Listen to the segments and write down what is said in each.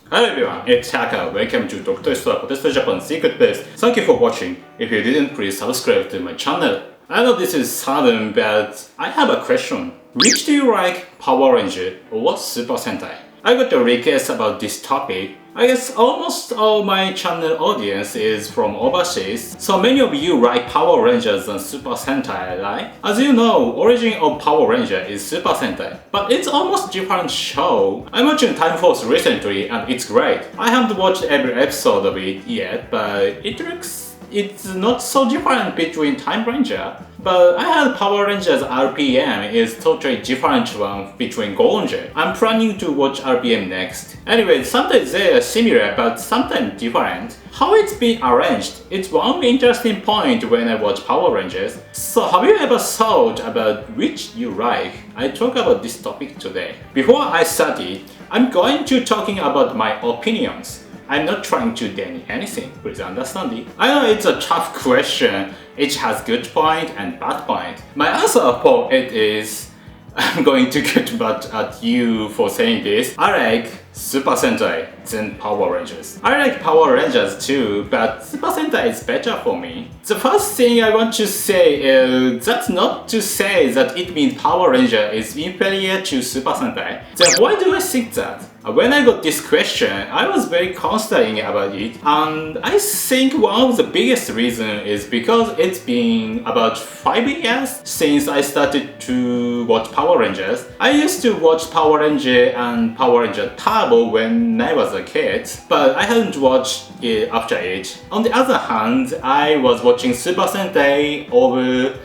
Hello everyone, it's Haka. Welcome to Kotetsu Japan Secret Base. Thank you for watching. If you didn't, please subscribe to my channel. I know this is sudden, but I have a question. Which do you like, Power Ranger or Super Sentai? I got a request about this topic. I guess almost all my channel audience is from overseas, so many of you like Power Rangers and Super Sentai, right? As you know, origin of Power Ranger is Super Sentai, but it's almost different show. I'm watching Time Force recently and it's great. I haven't watched every episode of it yet, but it's not so different between Time Ranger. But I heard Power Rangers RPM is totally different one between Go Ranger. I'm planning to watch RPM next. Anyway, sometimes they are similar but sometimes different. How it's been arranged, it's one interesting point when I watch Power Rangers. So have you ever thought about which you like? I talk about this topic today. Before I start it, I'm going to talking about my opinions. I'm not trying to deny anything, please understand it. I know it's a tough question. It has good point and bad point. My answer for it is, I'm going to get mad at you for saying this. I like Super Sentai than Power Rangers. I like Power Rangers too, but Super Sentai is better for me. The first thing I want to say is that's not to say that it means Power Ranger is inferior to Super Sentai. Then why do I think that? When I got this question, I was very considering about it, and I think one of the biggest reasons is because it's been about 5 years since I started to watch Power Rangers. I used to watch Power Ranger and Power Ranger Turbo when I was a kid, but I hadn't watched it after it. On the other hand, I was watching Super Sentai over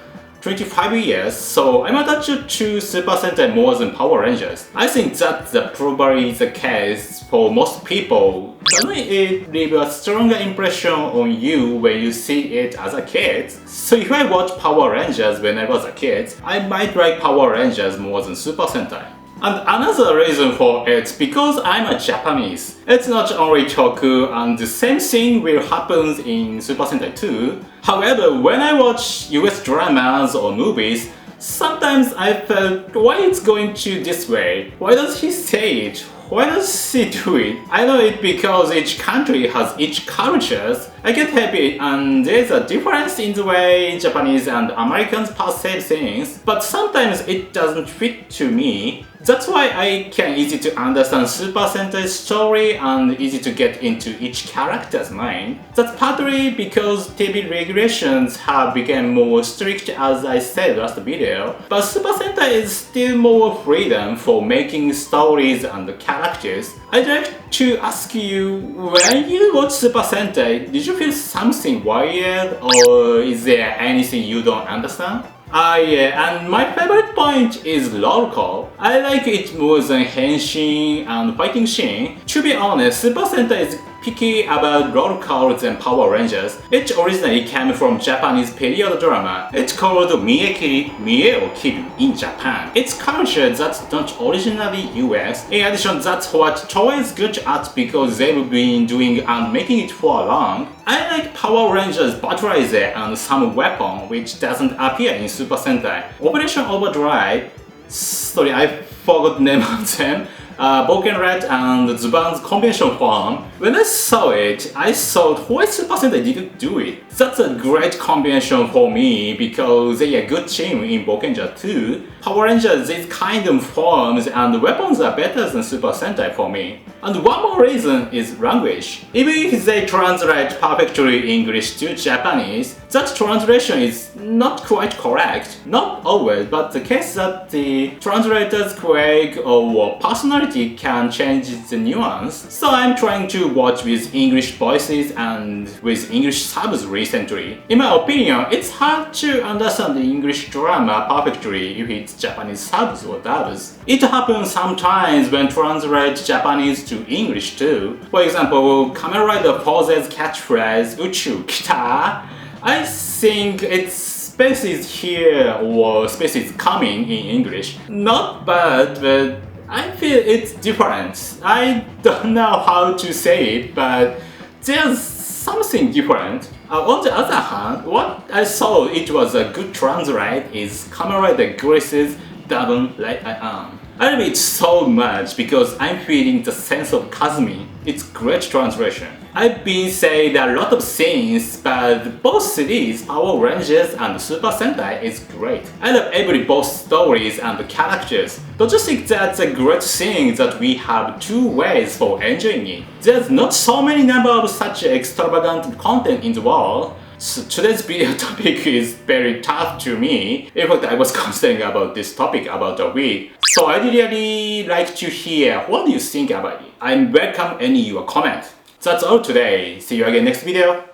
25 years, so I'm attached to Super Sentai more than Power Rangers. I think that's probably the case for most people. Doesn't it leave a stronger impression on you when you see it as a kid? So if I watch Power Rangers when I was a kid, I might like Power Rangers more than Super Sentai. And another reason for it, because I'm a Japanese. It's not only Toku, and the same thing will happen in Super Sentai too. However, when I watch US dramas or movies, sometimes I felt, why it's going to this way? Why does he say it? Why does he do it? I know it because each country has each cultures. I get happy and there's a difference in the way Japanese and Americans perceive things, but sometimes it doesn't fit to me. That's why I can easy to understand Super Sentai's story and easy to get into each character's mind. That's partly because TV regulations have become more strict, as I said last video, but Super Sentai is still more freedom for making stories and characters. I'd like to ask you, when you watch Super Sentai, did you feel something weird, or is there anything you don't understand? Yeah, and my favorite point is roll call. I like it more than henshin and fighting scene. To be honest, Super Sentai is picky about roll call than Power Rangers. It originally came from Japanese period drama. It's called Mie-o-Kiru in Japan. It's culture that's not originally US. In addition, that's what Toei is good at because they've been doing and making it for long. I like Power Rangers Battleizer and some weapon which doesn't appear in Super Sentai. Operation Overdrive, sorry I forgot the name of them. Boken Red and Zuban's combination form. When I saw it, I thought, why Super Sentai didn't do it? That's a great combination for me because they are a good team in Bokenja too. Power Rangers, these kind of forms and weapons are better than Super Sentai for me. And one more reason is language. Even if they translate perfectly English to Japanese, that translation is not quite correct. Not always, but the case that the translator's quirk or personality can change the nuance. So I'm trying to watch with English voices and with English subs recently. In my opinion, it's hard to understand the English drama perfectly if it's Japanese subs or dubs. It happens sometimes when translate Japanese to English too. For example, Kamen Rider Four's catchphrase "Uchu kita." I think it's spaces here or spaces coming in English. Not bad, but I feel it's different. I don't know how to say it, but there's something different. On the other hand, what I saw it was a good translate is Kamen Rider Grace's Dabun Like I Am. I love it so much because I'm feeling the sense of Kazumi. It's great translation. I've been saying there are a lot of scenes, but both series, Power Rangers and Super Sentai, is great. I love every both stories and the characters. Don't you think that's a great thing that we have two ways for enjoying it? There's not so many number of such extravagant content in the world. So today's video topic is very tough to me. In fact, I was considering about this topic about a week. So I'd really like to hear what do you think about it. I welcome any your comment. That's all today. See you again next video.